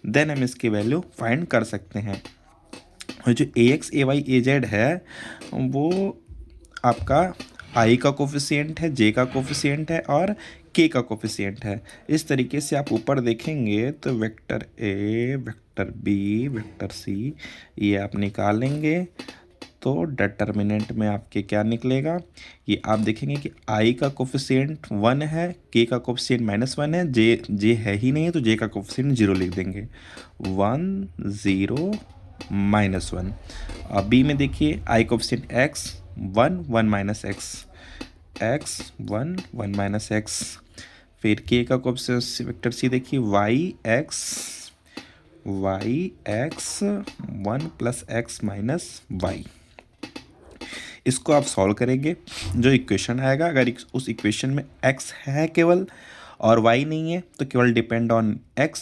[SPEAKER 1] Then हम इसकी वैल्यू फाइंड कर सकते हैं। और जो A X A Y A Z है वो आपका आई का कोफिशिएंट है, जे का कोफिशिएंट है और के का कोफिशिएंट है। इस तरीके से आप ऊपर देखेंगे तो vector A, vector B, vector C ये आप निकालेंगे तो डिटर्मिनेंट में आपके क्या निकलेगा, ये आप देखेंगे कि आई का कोफिशिएंट 1 है, के का कोफिशिएंट -1 है, जे है ही नहीं तो जे का कोफिशिएंट 0 लिख देंगे, 1 0 -1। अब बी में देखिए I coefficient x 1 1 minus X, x 1 1 minus X. फिर के का कोफिशिएंट वेक्टर सी देखिए y x 1 plus X minus Y. इसको आप सॉल्व करेंगे, जो इक्वेशन आएगा अगर उस इक्वेशन में x है केवल और y नहीं है तो केवल डिपेंड ऑन x,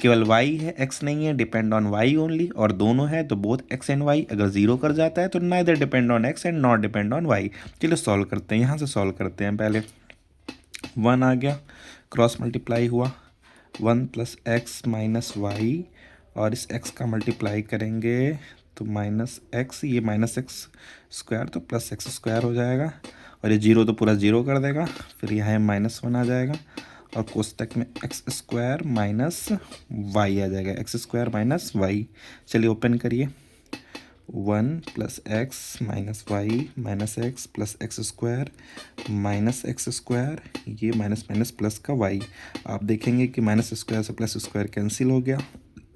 [SPEAKER 1] केवल y है x नहीं है, डिपेंड ऑन y ओनली, और दोनों है तो बोथ x एंड y। अगर जीरो कर जाता है तो neither depend on x and not depend on y। चलिए सॉल्व करते हैं, यहाँ से सॉल्व करते हैं। पहले 1 आ गया, क्रॉस मल्टीप्लाई हुआ 1 प्लस एक्स माइनस वाई, और इस x का मल्टीप्लाई करेंगे तो माइनस एक्स, ये माइनस एक्स स्क्वायर तो प्लस एक्स स्क्वायर हो जाएगा, और ये जीरो तो पूरा जीरो कर देगा। फिर यहाँ -1 आ जाएगा और कोष्टक में एक्स स्क्वायर माइनस वाई आ जाएगा, एक्स स्क्वायर माइनस वाई। चलिए ओपन करिए, 1 plus X minus Y minus X plus X square minus X square, ये माइनस माइनस प्लस का वाई। आप देखेंगे कि माइनस स्क्वायर से प्लस स्क्वायर कैंसिल हो गया,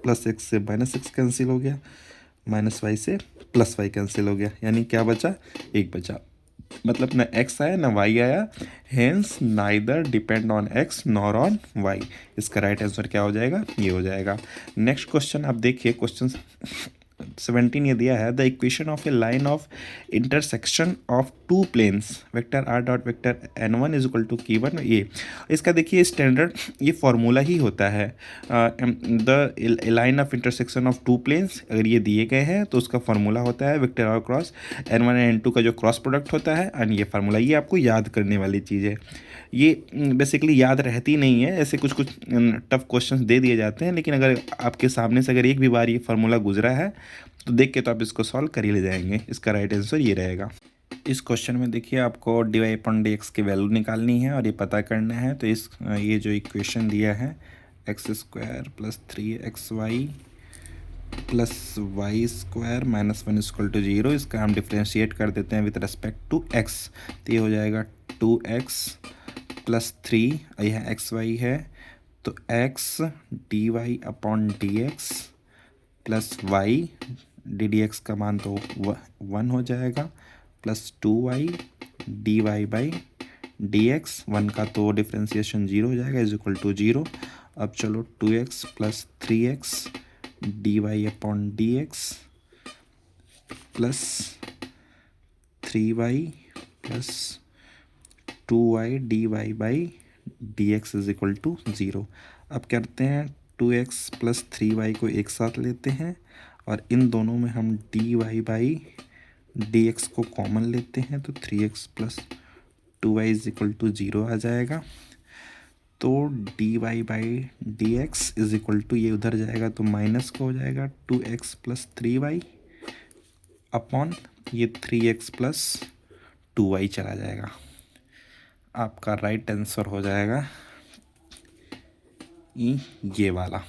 [SPEAKER 1] प्लस एक्स से माइनस एक्स कैंसिल हो गया, माइनस वाई से प्लस वाई कैंसिल हो गया, यानी क्या बचा, एक बचा। मतलब ना एक्स आया ना वाई आया, hence neither depend on X nor on Y. इसका राइट आंसर क्या हो जाएगा, ये हो जाएगा। नेक्स्ट क्वेश्चन आप देखिए, क्वेश्चन 17 ये दिया है, the equation of a line of intersection of two planes vector R dot vector n1 is equal to k1। ये इसका देखिए स्टैंडर्ड ये फॉर्मूला ही होता है, the line of intersection of two planes अगर ये दिए गए हैं तो उसका फॉर्मूला होता है vector are cross n1 and n2 का जो क्रॉस प्रोडक्ट होता है, एंड ये फार्मूला ये आपको याद करने वाली चीज़ है। ये बेसिकली याद रहती नहीं है, ऐसे कुछ कुछ टफ क्वेश्चंस दे दिए जाते हैं, लेकिन अगर आपके सामने से अगर एक भी बार ये फार्मूला गुजरा है तो देख के तो आप इसको सॉल्व कर ही ले जाएंगे। इसका राइट आंसर ये रहेगा। इस क्वेश्चन में देखिए आपको dy/dx की वैल्यू निकालनी है और ये पता करना है। तो ये जो इक्वेशन दिया है x² plus 3xy plus Y square -1 equal to 0, इसका हम डिफ्रेंशिएट कर देते हैं विद रेस्पेक्ट टू x। तो ये हो जाएगा 2x प्लस 3, यह xy है तो x dy/dx plus y ddx का मान तो 1 हो जाएगा, प्लस 2y dy/dx, 1 का तो डिफ्रेंशिएशन 0 हो जाएगा, इज इक्वल टू 0। अब चलो 2x plus 3x dy/dx plus 3y plus 2y dy/dx is equal to 0। अब करते हैं 2x प्लस 3y को एक साथ लेते हैं और इन दोनों में हम dy/dx को कॉमन लेते हैं, तो 3x plus 2y is equal to 0 आ जाएगा। तो dy/dx इज इक्वल टू, ये उधर जाएगा तो माइनस का हो जाएगा 2x प्लस 3y अपॉन ये 3x प्लस 2y चला जाएगा। आपका राइट आंसर हो जाएगा ये वाला।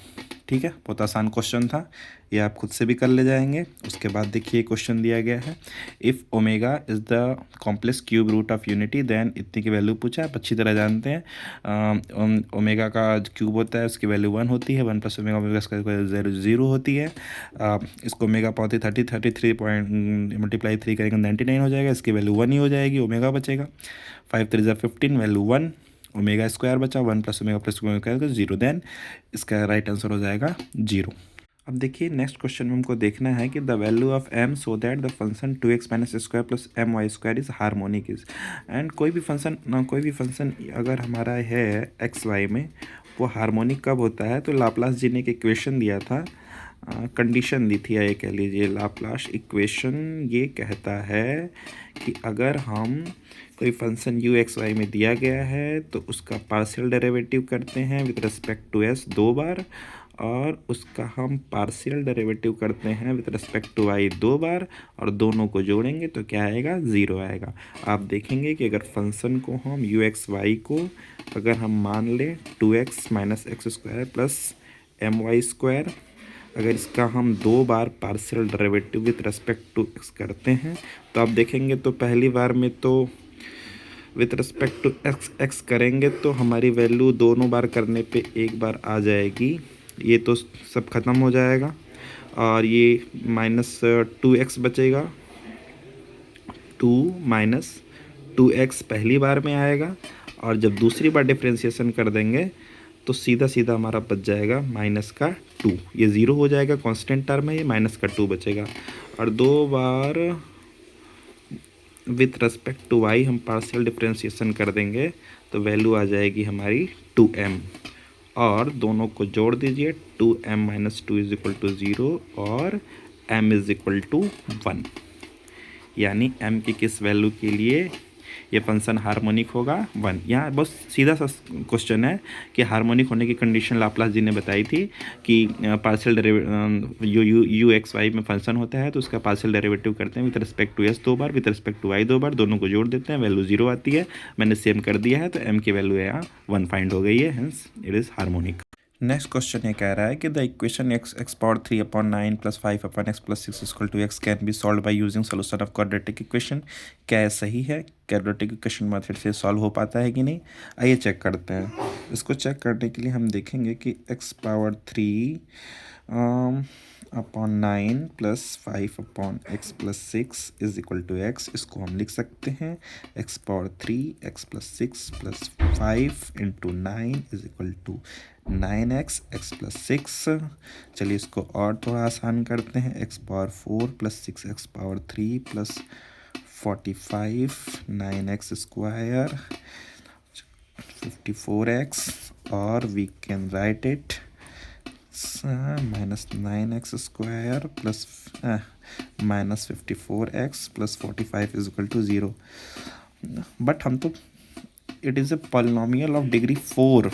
[SPEAKER 1] ठीक है, बहुत आसान क्वेश्चन था, ये आप खुद से भी कर ले जाएंगे। उसके बाद देखिए क्वेश्चन दिया गया है, if omega is the complex cube root of unity then इतनी की वैल्यू पूछा है। आप अच्छी तरह जानते हैं ओमेगा का क्यूब होता है उसकी वैल्यू 1 होती है, 1 प्लस ओमेगा ओमेगा स्क्वायर 0 होती है। इसको ओमेगा पाती 33 पॉइंट मल्टीप्लाई 3 करेंगे 99 हो जाएगा, इसकी वैल्यू 1 ही हो जाएगी, ओमेगा बचेगा। 5 3 15 वैल्यू 1, ओमेगा स्क्वायर बचा, 1 plus omega plus omega 0, then इसका राइट आंसर हो जाएगा 0। अब देखिए नेक्स्ट क्वेश्चन में हमको देखना है कि the value of m so that the function 2x minus square plus my² is harmonic is. And कोई भी फंक्शन अगर हमारा है x y में वो हार्मोनिक कब होता है, तो लाप्लास जी ने एक इक्वेशन दिया था, कंडीशन दी थी, या ये कह लीजिए लाप्लास इक्वेशन ये कहता है कि अगर हम कोई फंक्शन यू एक्स वाई में दिया गया है तो उसका पार्शियल डेरिवेटिव करते हैं विद रिस्पेक्ट टू एस 2 बार, और उसका हम पार्शियल डेरिवेटिव करते हैं विद रिस्पेक्ट टू वाई 2 बार, और दोनों को जोड़ेंगे तो क्या आएगा, ज़ीरो आएगा। आप देखेंगे कि अगर फंक्शन को हम यू एक्स वाई को अगर हम मान लें 2x minus X square plus M Y square, अगर इसका हम 2 बार partial derivative with respect to X करते हैं तो आप देखेंगे तो पहली बार में तो विथ रिस्पेक्ट टू एक्स करेंगे तो हमारी वैल्यू दोनों बार करने पे एक बार आ जाएगी, ये तो सब ख़त्म हो जाएगा, और ये माइनस 2x बचेगा, 2 माइनस 2x पहली बार में आएगा, और जब दूसरी बार डिफ्रेंशिएशन कर देंगे तो सीधा सीधा हमारा बच जाएगा माइनस का 2, ये ज़ीरो हो जाएगा, कांस्टेंट टर्म है, ये माइनस का 2 बचेगा, और 2 bar with respect to Y हम पार्शियल डिफ्रेंशिएशन कर देंगे तो वैल्यू आ जाएगी हमारी 2m, और दोनों को जोड़ दीजिए, 2m minus 2 is equal to 0 और m इज इक्वल टू 1, यानी m की किस वैल्यू के लिए ये फंक्शन हार्मोनिक होगा, 1। यहाँ बहुत सीधा सा क्वेश्चन है कि हार्मोनिक होने की कंडीशन लाप्लास जी ने बताई थी कि पार्शियल यू एक्स वाई में फंक्शन होता है तो उसका पार्शियल डेरिवेटिव करते हैं विद रिस्पेक्ट टू एस 2 बार, विद रिस्पेक्ट टू वाई 2 बार, दोनों को जोड़ देते हैं, वैल्यू 0 आती है, मैंने सेम कर दिया है तो m की वैल्यू यहाँ 1 फाइंड हो गई है, hence it is harmonic. Next question ये कह रहा है कि the equation x power 3/9 plus 5/x plus 6 equal to x can be solve by using solution of quadratic equation. क्या ये सही है, क्वाड्रेटिक इक्वेशन मेथड से सॉल्व हो पाता है कि नहीं, आइए चेक करते हैं। इसको चेक करने के लिए हम देखेंगे कि x power 3/9 plus 5/x plus 6 is equal to x, इसको हम लिख सकते हैं x power 3 x plus 6 plus 5 into 9 is equal to 9x x plus 6। चलिए इसको और थोड़ा आसान करते हैं, x power 4 plus 6x power 3 plus 45 9x square 54x, और we can write it minus 9x square plus minus 54x plus 45 is equal to 0। But हम तो it is a polynomial of degree 4,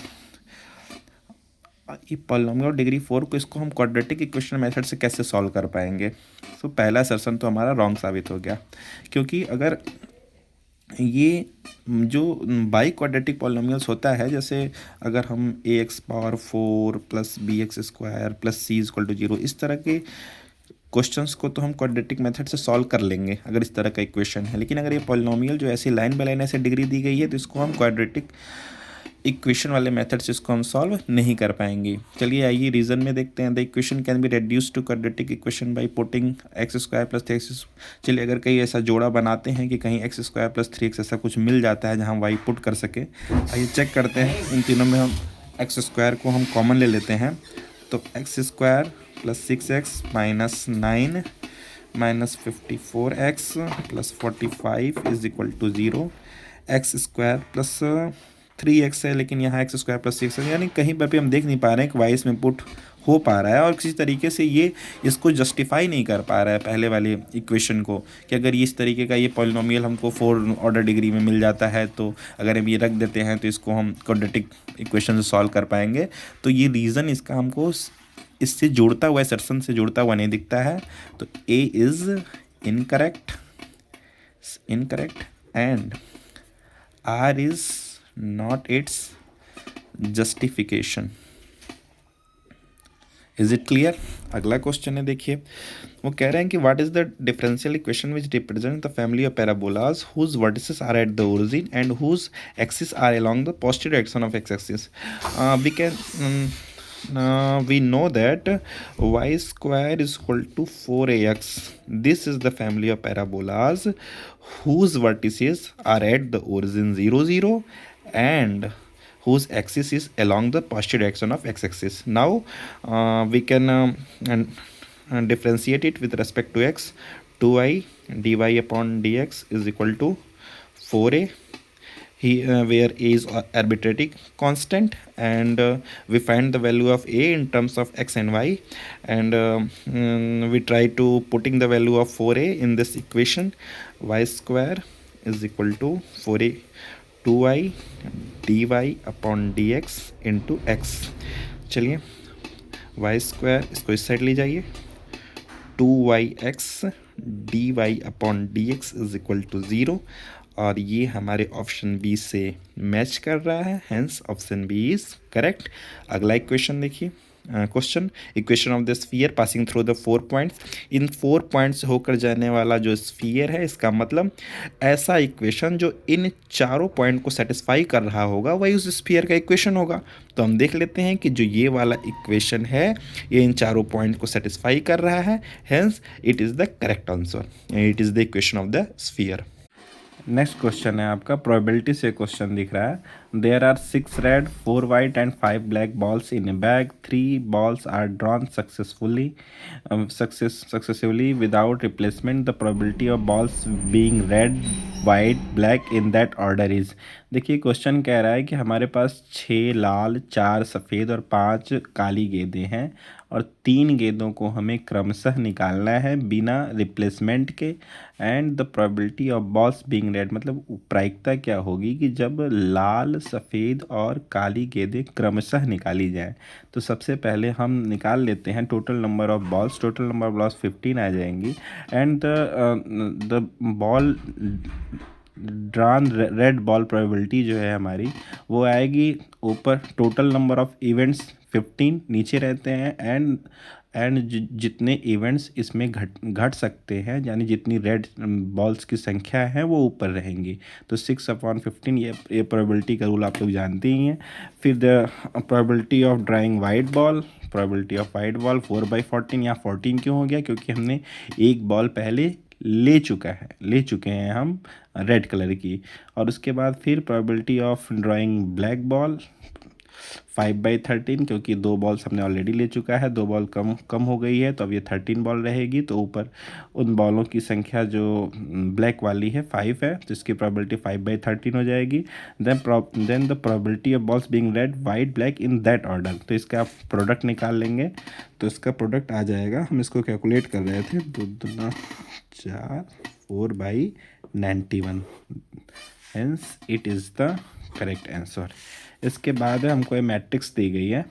[SPEAKER 1] ये पॉलिनोमियल ऑफ डिग्री 4 को इसको हम quadratic equation method से कैसे solve कर पाएंगे। तो पहला असर्शन तो हमारा रॉन्ग साबित हो गया, क्योंकि अगर ये जो बाई क्वाड्रेटिक पॉलिनोमियल्स होता है, जैसे अगर हम ax power 4 plus bx square plus c equal to 0, इस तरह के क्वेश्चंस को तो हम क्वाड्रेटिक मेथड से सॉल्व कर लेंगे अगर इस तरह का इक्वेशन है, लेकिन अगर ये पॉलिनोमियल जो ऐसे लाइन बाय लाइन ऐसे डिग्री दी गई है तो इसको हम क्वाड्रेटिक इक्वेशन वाले मेथड से इसको हम सॉल्व नहीं कर पाएंगे। चलिए आइए रीजन में देखते हैं। The equation can be reduce to quadratic equation by putting X square plus 3x। चलिए अगर कहीं ऐसा जोड़ा बनाते हैं कि कहीं एक्स स्क्वायर प्लस 3x ऐसा कुछ मिल जाता है जहां वाई पुट कर सके, आइए चेक करते हैं। इन तीनों में हम एक्स स्क्वायर को हम कॉमन ले लेते हैं, तो X square plus 6x minus 9 minus 54x plus 45 is equal to 0। X square plus 3x है, लेकिन यहाँ एक्स स्क्वायर प्लस 6 है, यानी कहीं पर भी हम देख नहीं पा रहे हैं कि वाई इसमें पुट हो पा रहा है, और किसी तरीके से ये इसको जस्टिफाई नहीं कर पा रहा है पहले वाले इक्वेशन को, कि अगर इस तरीके का ये पॉलिनोमियल हमको 4 ऑर्डर डिग्री में मिल जाता है तो अगर हम ये रख देते हैं तो इसको हम क्वाड्रेटिक इक्वेशन से सॉल्व कर पाएंगे। तो ये रीज़न इसका हमको इससे जुड़ता हुआ, असर्शन से जुड़ता हुआ नहीं दिखता है, तो A is incorrect and R is not its justification। Is it clear. अगला क्वेश्चन है, देखिए वो कह रहे हैं कि what is the differential equation which represent the family of parabolas whose vertices are at the origin and whose axis are along the posterior direction of x-axis। we know that y square is equal to 4ax। this is the family of parabolas whose vertices are at the origin 0 0 and whose axis is along the posterior direction of x-axis। now we can differentiate it with respect to x। 2i dy upon dx is equal to 4a। where a is arbitrary constant, and we find the value of a in terms of x and y, and we try to putting the value of 4a in this equation. Y square is equal to 4a 2y dy upon dx into x. चलिए y square इसको इस side ले जाइए, 2yx dy upon dx is equal to 0, और ये हमारे option B से match कर रहा है, hence option B is correct. अगला इक्वेशन देखिए, question equation of the sphere passing through the 4 points. इन 4 पॉइंट्स होकर जाने वाला जो स्फीयर है, इसका मतलब ऐसा इक्वेशन जो इन चारों पॉइंट को सेटिस्फाई कर रहा होगा वही उस स्फीयर का इक्वेशन होगा। तो हम देख लेते हैं कि जो ये वाला इक्वेशन है ये इन चारों पॉइंट को सेटिस्फाई कर रहा है, hence it is the correct answer, it is the equation of the sphere. Next question है आपका, प्रोबेबिलिटी से क्वेश्चन दिख रहा है। There are 6 red 4 white and 5 black balls in a bag, 3 balls are drawn successively without replacement, the probability of balls being red white black in that order is. देखिए question कह रहा है कि हमारे पास 6 लाल 4 सफ़ेद और 5 काली गेंदें हैं, और 3 गेंदों को हमें क्रमशः निकालना है बिना रिप्लेसमेंट के, and the probability of balls being red, मतलब प्रायिकता क्या होगी कि जब लाल सफ़ेद और काली गेंदें क्रमशः निकाली जाएं। तो सबसे पहले हम निकाल लेते हैं total number of balls, total number of balls 15 आ जाएंगी, and the ball drawn red ball probability जो है हमारी वो आएगी ऊपर, टोटल नंबर ऑफ इवेंट्स 15 नीचे रहते हैं, एंड जितने इवेंट्स इसमें घट सकते हैं, यानी जितनी रेड बॉल्स की संख्या है वो ऊपर रहेंगी। तो 6/15 ये प्रोबेबिलिटी का रूल आप लोग जानते ही हैं। फिर the probability of drawing white ball, probability of white ball 4/14, या 14 क्यों हो गया, क्योंकि हमने एक बॉल पहले ले चुके हैं हम रेड कलर की। और उसके बाद फिर probability of drawing black ball 5/13, क्योंकि 2 बॉल्स हमने ऑलरेडी ले चुका है, 2 बॉल कम हो गई है, तो अब ये 13 बॉल रहेगी। तो ऊपर उन बॉलों की संख्या जो ब्लैक वाली है 5 है, तो इसकी प्रोबेबिलिटी 5/13 हो जाएगी। Then the probability of balls being red white black in that order, तो इसका आप प्रोडक्ट निकाल लेंगे, तो इसका प्रोडक्ट आ जाएगा, हम इसको कैलकुलेट कर रहे थे, 2 दूना 4 4/91, hence it is the correct answer. इसके बाद हमको ये मैट्रिक्स दी गई है,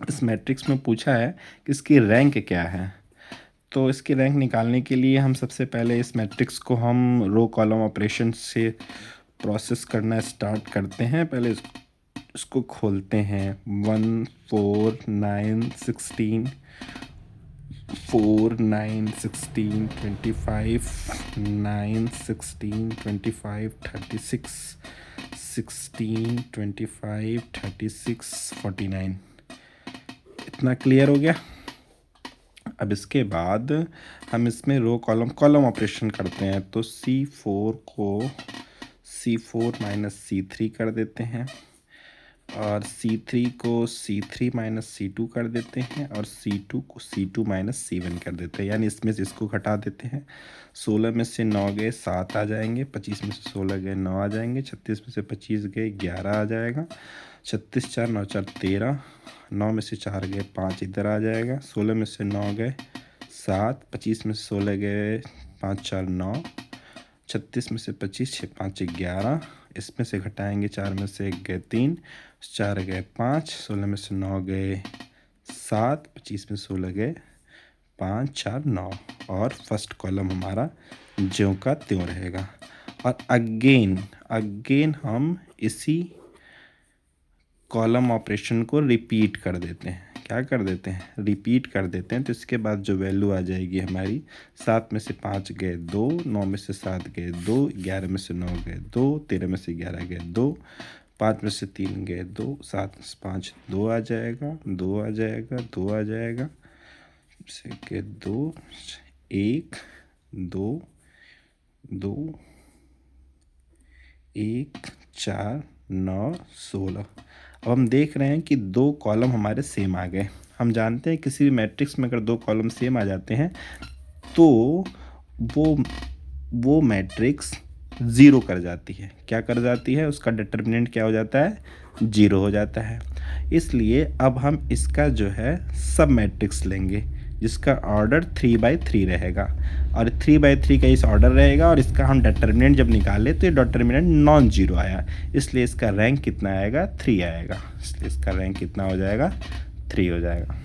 [SPEAKER 1] इस मैट्रिक्स में पूछा है कि इसकी रैंक क्या है। तो इसकी रैंक निकालने के लिए हम सबसे पहले इस मैट्रिक्स को हम रो कॉलम ऑपरेशन से प्रोसेस करना स्टार्ट करते हैं। पहले इसको खोलते हैं, 1 4 9 16 4 9 16 25 9 16 25 36 16 25 36 49। इतना क्लियर हो गया। अब इसके बाद हम इसमें रो कॉलम ऑपरेशन करते हैं, तो C4 को C4 - C3 कर देते हैं, और C3 को C3 - C2 कर देते हैं, और C2 को C2 - C1 कर देते हैं, यानी इसमें से इसको घटा देते हैं। 16 में से 9 गए 7 आ जाएंगे, 25 में से 16 गए 9 आ जाएंगे, 36 में से 25 गए 11 आ जाएगा, 36 4 9 4 13, 9 में से 4 गए 5 इधर आ जाएगा, 16 में से 9 गए 7, 25 में से 16 गए 5 4 9, 36 में से 25 6 5 11, इसमें से घटाएंगे 4 में से 1 गए 3, 4 गए 5, 16 में से 9 गए 7, 25 में 16 गए 5 4 9, और फर्स्ट कॉलम हमारा ज्यों का त्यों रहेगा। और अगेन हम इसी कॉलम ऑपरेशन को रिपीट कर देते हैं। क्या कर देते हैं? रिपीट कर देते हैं। तो इसके बाद जो वैल्यू आ जाएगी हमारी, 7 में से 5 गए 2, 9 में से 7 गए 2, 11 में से 9 गए 2, 13 में से 11 गए 2, 5 में से 3 गए 2, 7 में से 5 2 आ जाएगा, 2 आ जाएगा, 2 आ जाएगा, से के 2 1 2 2 1 4 9 16। अब हम देख रहे हैं कि 2 कॉलम हमारे सेम आ गए। हम जानते हैं किसी भी मैट्रिक्स में अगर 2 कॉलम सेम आ जाते हैं तो वो मैट्रिक्स ज़ीरो कर जाती है। क्या कर जाती है? उसका डिटर्मिनेंट क्या हो जाता है? ज़ीरो हो जाता है। इसलिए अब हम इसका जो है सब मैट्रिक्स लेंगे जिसका ऑर्डर 3/3 रहेगा और 3/3 का इस ऑर्डर रहेगा और इसका हम डिटर्मिनेंट जब निकाले तो ये डिटर्मिनेंट नॉन जीरो आया, इसलिए इसका रैंक कितना आएगा? 3 आएगा। इसलिए इसका रैंक कितना हो जाएगा? 3 हो जाएगा।